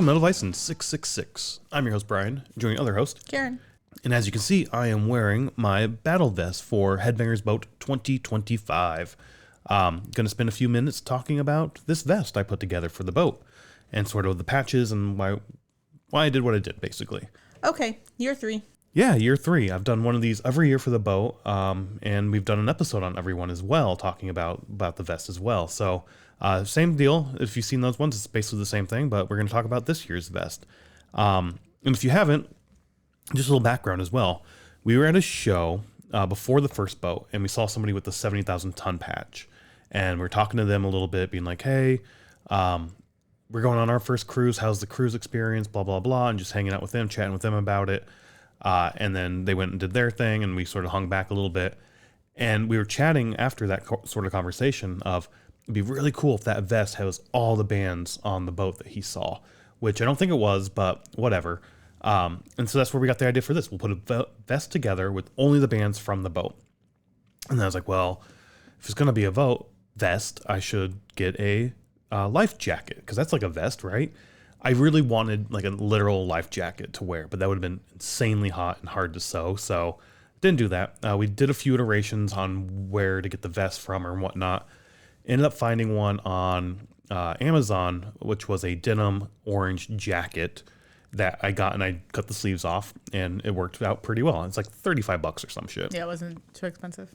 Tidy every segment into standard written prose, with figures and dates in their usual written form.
Welcome to MetalVice in 666. I'm your host, Brian, joining other host, Karen. And as you can see, I am wearing my battle vest for Headbangers Boat 2025. Going to spend a few minutes talking about this vest I put together for the boat and sort of the patches and why I did what I did, basically. Okay, year 3. Yeah, year 3. I've done one of these every year for the boat, and we've done an episode on every one as well, talking about the vest as well. So, same deal. If you've seen those ones, it's basically the same thing, but we're going to talk about this year's vest. And if you haven't, just a little background as well. We were at a show before the first boat, and we saw somebody with the 70,000 ton patch. And we're talking to them a little bit, being like, hey, we're going on our first cruise. How's the cruise experience? Blah, blah, blah. And just hanging out with them, chatting with them about it. And then they went and did their thing, and we sort of hung back a little bit. And we were chatting after that sort of conversation of, it'd be really cool if that vest has all the bands on the boat that he saw, which I don't think it was, but whatever. And so that's where we got the idea for this. We'll put a vest together with only the bands from the boat. And then I was like, well, if it's going to be a vest, I should get a life jacket, because that's like a vest, right? I really wanted like a literal life jacket to wear, but that would have been insanely hot and hard to sew. So didn't do that. We did a few iterations on where to get the vest from or whatnot. Ended up finding one on Amazon, which was a denim orange jacket that I got, and I cut the sleeves off, and it worked out pretty well. It's like $35 or some shit. Yeah, it wasn't too expensive.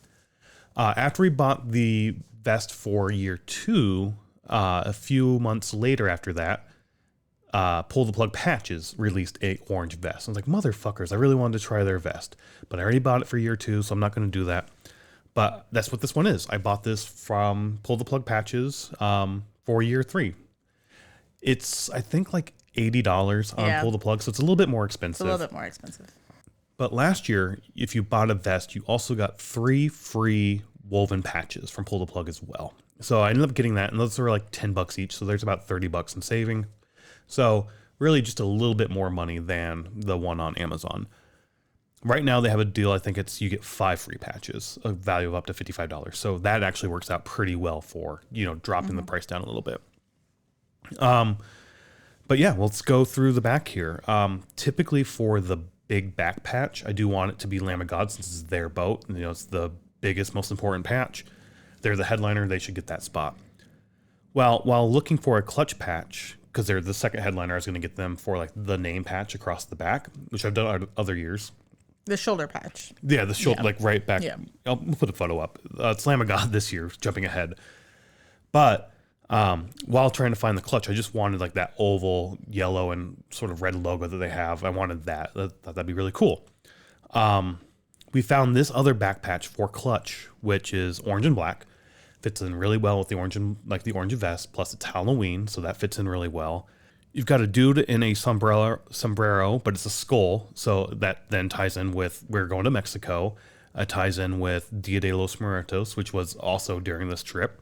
After we bought the vest for year 2, a few months later after that, Pull the Plug Patches released a orange vest. I was like, motherfuckers, I really wanted to try their vest, but I already bought it for year 2, so I'm not going to do that. But that's what this one is. I bought this from Pull the Plug Patches for year 3. It's, I think, like $80 on Pull the Plug, so it's a little bit more expensive. It's a little bit more expensive. But last year, if you bought a vest, you also got 3 free woven patches from Pull the Plug as well. So I ended up getting that, and those are like $10 each, so there's about $30 in saving. So really just a little bit more money than the one on Amazon. Right now they have a deal. I think it's you get 5 free patches, a value of up to $55. So that actually works out pretty well for, dropping the price down a little bit. But yeah, let's go through the back here. Typically for the big back patch, I do want it to be Lamb of God, since it's their boat. It's the biggest, most important patch. They're the headliner. They should get that spot. Well, while looking for a clutch patch, because they're the second headliner, I was going to get them for like the name patch across the back, which I've done other years. The shoulder patch. Yeah, the shoulder, like right back. Yeah. I'll put a photo up. It's Lamb of God this year, jumping ahead. But while trying to find the clutch, I just wanted like that oval yellow and sort of red logo that they have. I wanted that. I thought that'd be really cool. We found this other back patch for clutch, which is orange and black. Fits in really well with the orange and like the orange vest, plus it's Halloween, so that fits in really well. You've got a dude in a sombrero, but it's a skull, so that then ties in with we're going to Mexico. It ties in with Dia de los Muertos, which was also during this trip.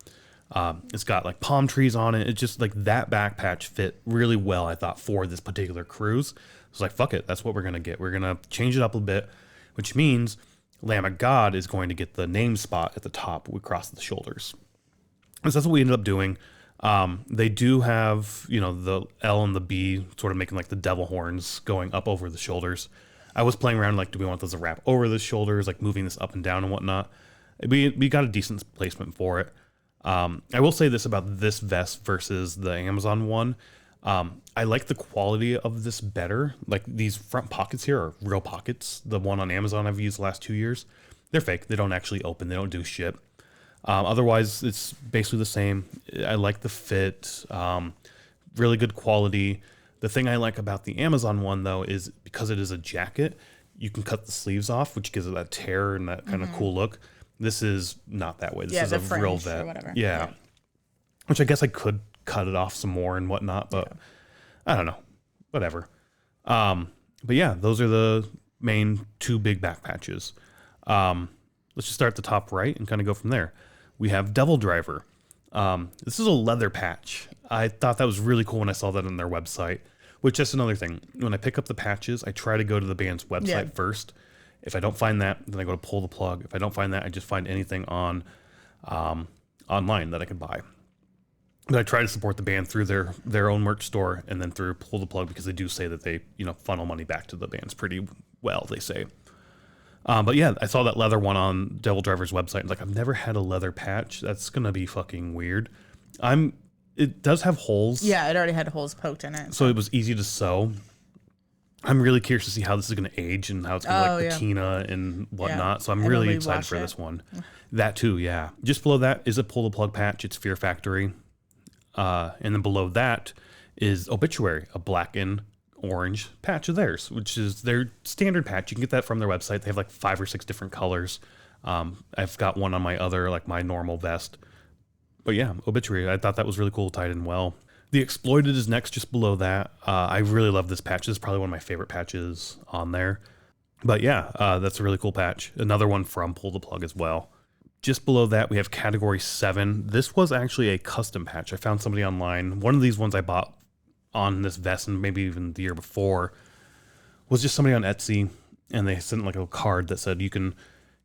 It's got like palm trees on it. It's just like that back patch fit really well, I thought, for this particular cruise. I was like, fuck it, that's what we're going to get. We're going to change it up a bit, which means Lamb of God is going to get the name spot at the top across the shoulders. So that's what we ended up doing. They do have, the L and the B sort of making like the devil horns going up over the shoulders. I was playing around like, do we want those to wrap over the shoulders, like moving this up and down and whatnot? We got a decent placement for it. I will say this about this vest versus the Amazon one. I like the quality of this better. Like these front pockets here are real pockets. The one on Amazon I've used the last 2 years, they're fake. They don't actually open. They don't do shit. Otherwise, it's basically the same. I like the fit, really good quality. The thing I like about the Amazon one, though, is because it is a jacket, you can cut the sleeves off, which gives it that tear and that kind of cool look. This is not that way. This is a real vet. Or whatever. Yeah. Which I guess I could cut it off some more and whatnot, but I don't know. Whatever. But yeah, those are the main 2 big back patches. Let's just start at the top right and kind of go from there. We have Devil Driver. This is a leather patch. I thought that was really cool when I saw that on their website, which is another thing. When I pick up the patches, I try to go to the band's website first. If I don't find that, then I go to Pull the Plug. If I don't find that, I just find anything on online that I can buy. But I try to support the band through their own merch store and then through Pull the Plug because they do say that they, funnel money back to the bands pretty well, they say. But yeah, I saw that leather one on Devil Driver's website. And like, I've never had a leather patch. That's going to be fucking weird. It does have holes. Yeah, it already had holes poked in it. So it was easy to sew. I'm really curious to see how this is going to age and how it's going to patina and whatnot. So I'm really excited for this one. That too, yeah. Just below that is a Pull the Plug patch. It's Fear Factory. And then below that is Obituary, a black and orange patch of theirs, which is their standard patch. You can get that from their website. They have like 5 or 6 different colors. I've got one on my other, like my normal vest. But yeah, Obituary, I thought that was really cool, tied in well. The Exploited is next, just below that. I really love this patch. This is probably one of my favorite patches on there. But yeah, that's a really cool patch. Another one from Pull the Plug as well. Just below that, we have Category 7. This was actually a custom patch. I found somebody online. One of these ones I bought on this vest, and maybe even the year before, was just somebody on Etsy, and they sent like a card that said you can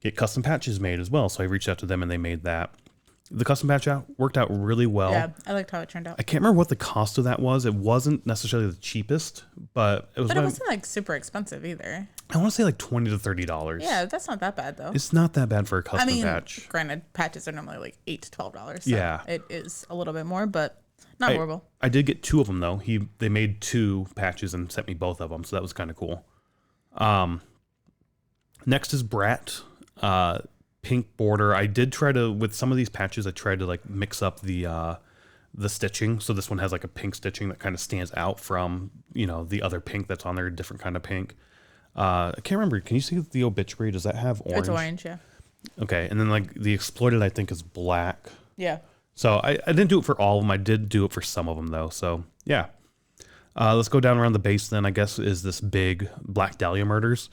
get custom patches made as well. So I reached out to them, and they made that. The custom patch worked out really well. Yeah, I liked how it turned out. I can't remember what the cost of that was. It wasn't necessarily the cheapest, but it was. But it wasn't like super expensive either. I want to say like $20 to $30. Yeah, that's not that bad though. It's not that bad for a custom patch. Granted, patches are normally like $8 to $12. So yeah, it is a little bit more, but not horrible. I did get 2 of them though. They made 2 patches and sent me both of them, so that was kind of cool. Next is Brat. Pink border. I did try to, with some of these patches, I tried to like mix up the stitching. So this one has like a pink stitching that kind of stands out from, the other pink that's on there, a different kind of pink. I can't remember. Can you see the Obituary? Does that have orange? It's orange, yeah. Okay. And then like the Exploited, I think is black. Yeah. So I didn't do it for all of them. I did do it for some of them though. So yeah. Let's go down around the base then, I guess, is this big Black Dahlia Murders.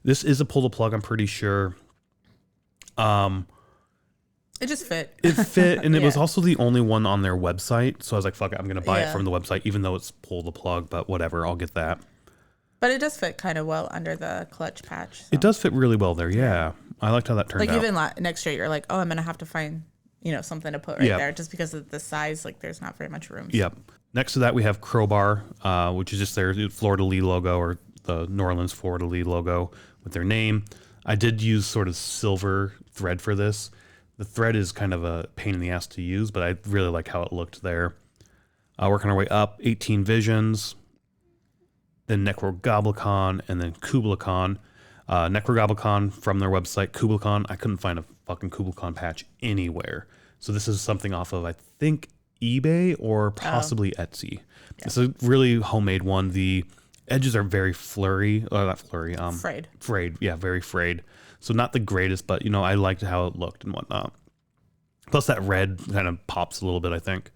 This is a Pull the Plug, I'm pretty sure. It just fit. It fit, and it was also the only one on their website. So I was like, fuck it, I'm going to buy it from the website, even though it's Pull the Plug, but whatever, I'll get that. But it does fit kind of well under the clutch patch. So. It does fit really well there, yeah. I liked how that turned out. Like even next year, you're like, oh, I'm going to have to find, something to put right there just because of the size. Like there's not very much room. Yep. Next to that, we have Crowbar, which is just their Florida Lee logo, or the New Orleans Florida Lee logo with their name. I did use sort of silver thread for this. The thread is kind of a pain in the ass to use, but I really like how it looked there. Working our way up, 18 Visions, then Necrogoblikon, and then Kublai-Khan. Necrogoblikon from their website, Kublai-Khan. I couldn't find a fucking Kublai-Khan patch anywhere. So this is something off of, I think, eBay or possibly Etsy. Yeah. It's a really homemade one. The edges are very flurry. Not flurry. Frayed. Frayed. Yeah, very frayed. So not the greatest, but, I liked how it looked and whatnot. Plus that red kind of pops a little bit, I think.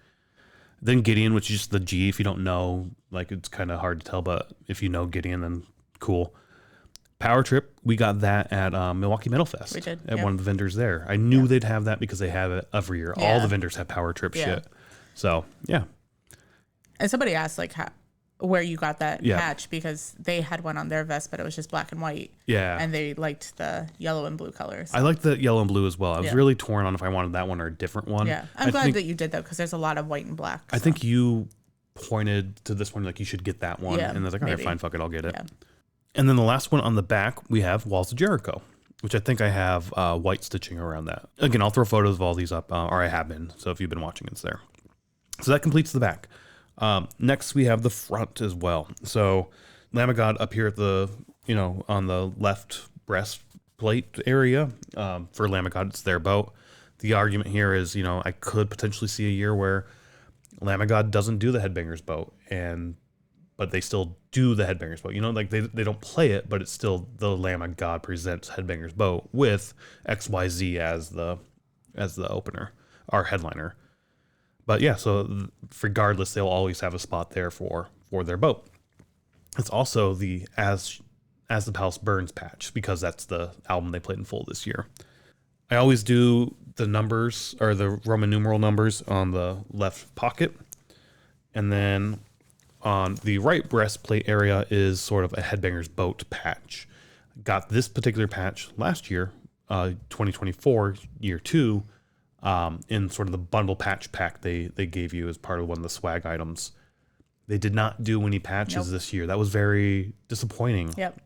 Then Gideon, which is just the G. If you don't know, like, it's kind of hard to tell, but if you know Gideon, then cool. Power Trip, we got that at Milwaukee Metal Fest. We did. At one of the vendors there. I knew they'd have that because they have it every year. Yeah. All the vendors have Power Trip shit. So, yeah. And somebody asked, like, where you got that patch, because they had one on their vest, but it was just black and white. Yeah. And they liked the yellow and blue colors. I liked the yellow and blue as well. I was really torn on if I wanted that one or a different one. Yeah. I'm glad that you did, though, because there's a lot of white and black. So. I think you pointed to this one, like, you should get that one. Yeah, and I was like, all right, fine, fuck it, I'll get it. Yeah. And then the last one on the back, we have Walls of Jericho, which I think I have white stitching around that. Again, I'll throw photos of all these up, or I have been. So if you've been watching, it's there. So that completes the back. Next, we have the front as well. So Lamb of God up here at the, on the left breastplate area, for Lamb of God, it's their boat. The argument here is, I could potentially see a year where Lamb of God doesn't do the Headbangers Boat, but they still do the Headbangers Boat. Like they don't play it, but it's still the Lamb of God presents Headbangers Boat with XYZ as the opener, our headliner. But yeah, so regardless, they'll always have a spot there for their boat. It's also the As the Palace Burns patch, because that's the album they played in full this year. I always do the numbers, or the Roman numeral numbers, on the left pocket. And then on the right breastplate area is sort of a Headbangers Boat patch. Got this particular patch last year, 2024, year 2, in sort of the bundle patch pack they gave you as part of one of the swag items. They did not do any patches this year. That was very disappointing. Yep.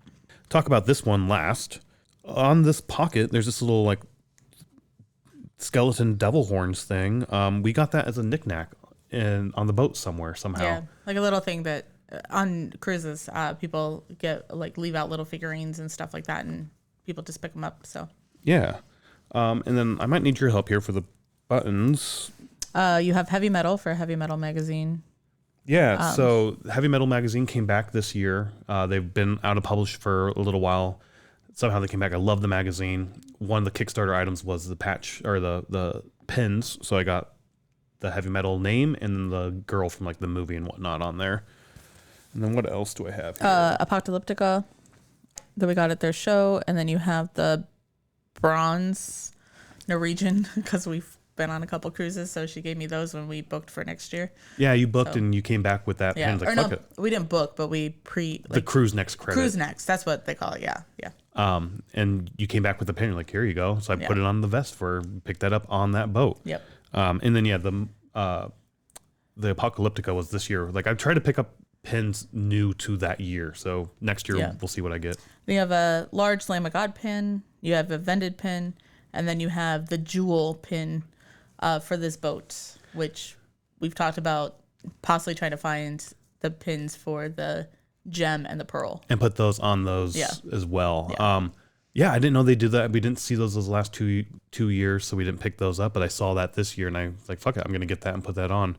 Talk about this one last. On this pocket, there's this little like skeleton devil horns thing. We got that as a knickknack on the boat somewhere somehow. Yeah, like a little thing that on cruises, people get like leave out little figurines and stuff like that, and people just pick them up. So yeah, and then I might need your help here for the buttons. You have Heavy Metal for Heavy Metal magazine. Yeah, so Heavy Metal magazine came back this year. They've been out of publish for a little while. Somehow they came back. I love the magazine. One of the Kickstarter items was the patch or the pins. So I got the Heavy Metal name and then the girl from like the movie and whatnot on there. And then what else do I have here? Apocalyptica that we got at their show, and then you have the bronze Norwegian because we've been on a couple cruises, so she gave me those when we booked for next year. Yeah, you booked and you came back with that pin. Like, fuck it. We didn't book, but we the cruise next credit. Cruise next, that's what they call it. Yeah. And you came back with the pin. You're like, here you go. So I put it on the vest picked that up on that boat. Yep. And then the Apocalyptica was this year. Like I tried to pick up pins new to that year. So next year we'll see what I get. Then you have a large Lamb of God pin. You have a vended pin, and then you have the jewel pin for this boat, which we've talked about possibly trying to find the pins for the gem and the pearl and put those on those as well. I didn't know they did that. We didn't see those last two years, so we didn't pick those up, but I saw that this year and I was like, fuck it, I'm gonna get that and put that on.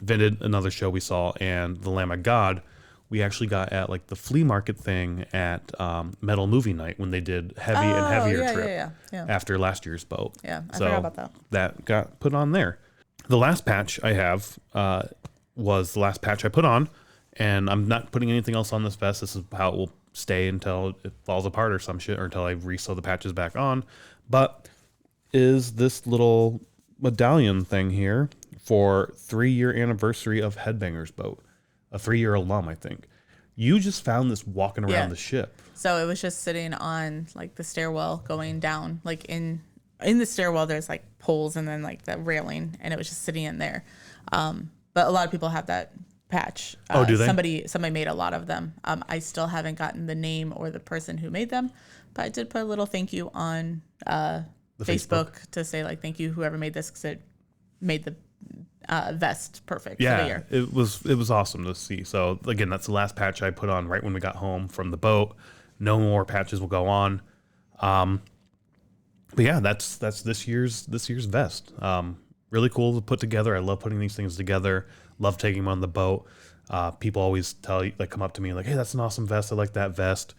Vended, another show we saw, and the Lamb of God we actually got at like the flea market thing at Metal Movie Night when they did Heavy and Heavier trip after last year's boat. I forgot about that. That got put on there. The last patch I have was the last patch I put on, and I'm not putting anything else on this vest. This is how it will stay until it falls apart or some shit, or until I re-sew the patches back on. But is this little medallion thing here for 3-year anniversary of Headbangers Boat. A 3-year alum, I think. You just found this walking around the ship. So it was just sitting on like the stairwell going down. Like in the stairwell, there's like poles and then like the railing, and it was just sitting in there. But a lot of people have that patch. Oh, do they? Somebody made a lot of them. I still haven't gotten the name or the person who made them, but I did put a little thank you on Facebook to say like thank you whoever made this, because it made the vest perfect for the year. It was awesome to see. So again, that's the last patch I put on right when we got home from the boat. No more patches will go on. But yeah, that's this year's vest. Really cool to put together. I love putting these things together. Love taking them on the boat. People always come up to me like, hey, that's an awesome vest. I like that vest.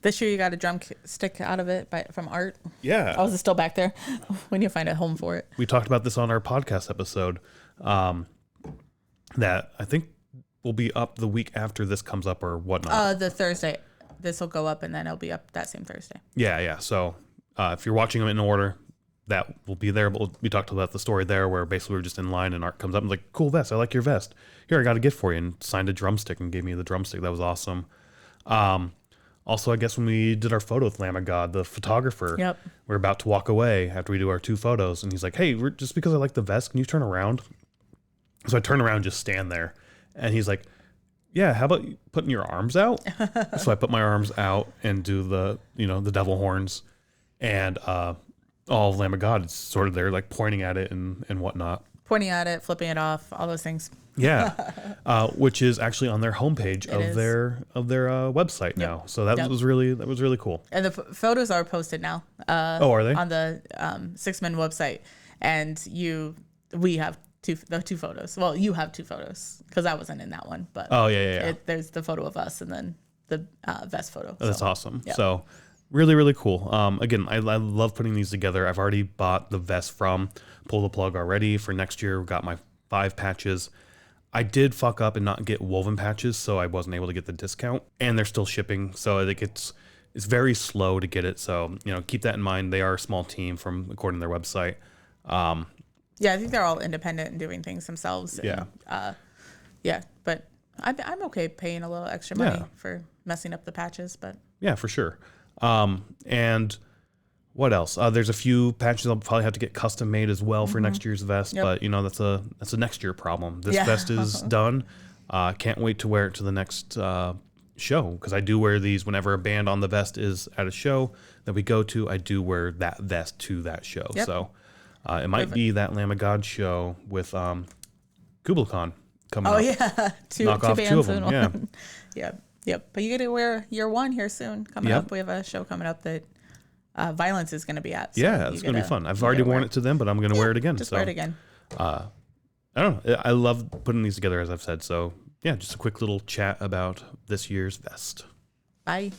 This year you got a drumstick out of it from Art. Yeah. Oh, is it still back there when you find a home for it? We talked about this on our podcast episode that I think will be up the week after this comes up or whatnot. The Thursday. This will go up and then it'll be up that same Thursday. Yeah. So if you're watching them in order, that will be there. But we talked about the story there where basically we're just in line and Art comes up and like, cool vest. I like your vest. Here, I got a gift for you, and signed a drumstick and gave me the drumstick. That was awesome. Also, I guess when we did our photo with Lamb of God, the photographer, we're about to walk away after we do our 2 photos, and he's like, hey, just because I like the vest, can you turn around? So I turn around and just stand there, and he's like, yeah, how about you putting your arms out? So I put my arms out and do the devil horns, and all of Lamb of God is sort of there, like pointing at it and whatnot. Pointing at it, flipping it off, all those things. Yeah, which is actually on their homepage of their website now. So that was really cool. And the photos are posted now. Are they? On the Six Men website, and we have two photos. Well, you have 2 photos because I wasn't in that one. But there's the photo of us and then the vest photo. That's awesome. Yep. So really, really cool. Again, I love putting these together. I've already bought the vest from Pull the Plug already for next year. Got my 5 patches. I did fuck up and not get woven patches, so I wasn't able to get the discount, and they're still shipping. So I think it's very slow to get it. So keep that in mind. They are a small team according to their website. I think they're all independent and doing things themselves. And, but I'm okay paying a little extra money for messing up the patches, but yeah, for sure. And What else? There's a few patches I'll probably have to get custom made as well for next year's vest, but that's a next year problem. This vest is done. Can't wait to wear it to the next show, because I do wear these whenever a band on the vest is at a show that we go to. I do wear that vest to that show. So it might be that Lamb of God show with KublaCon coming up. Oh yeah, two bands two of them. in one. Yep. But you get to wear year one here soon. Coming up, we have a show coming up that Violence is going to be at. So it's going to be fun. I've already worn it to them, but I'm going to wear it again. Just wear it again. I don't know. I love putting these together, as I've said. So yeah, just a quick little chat about this year's vest. Bye.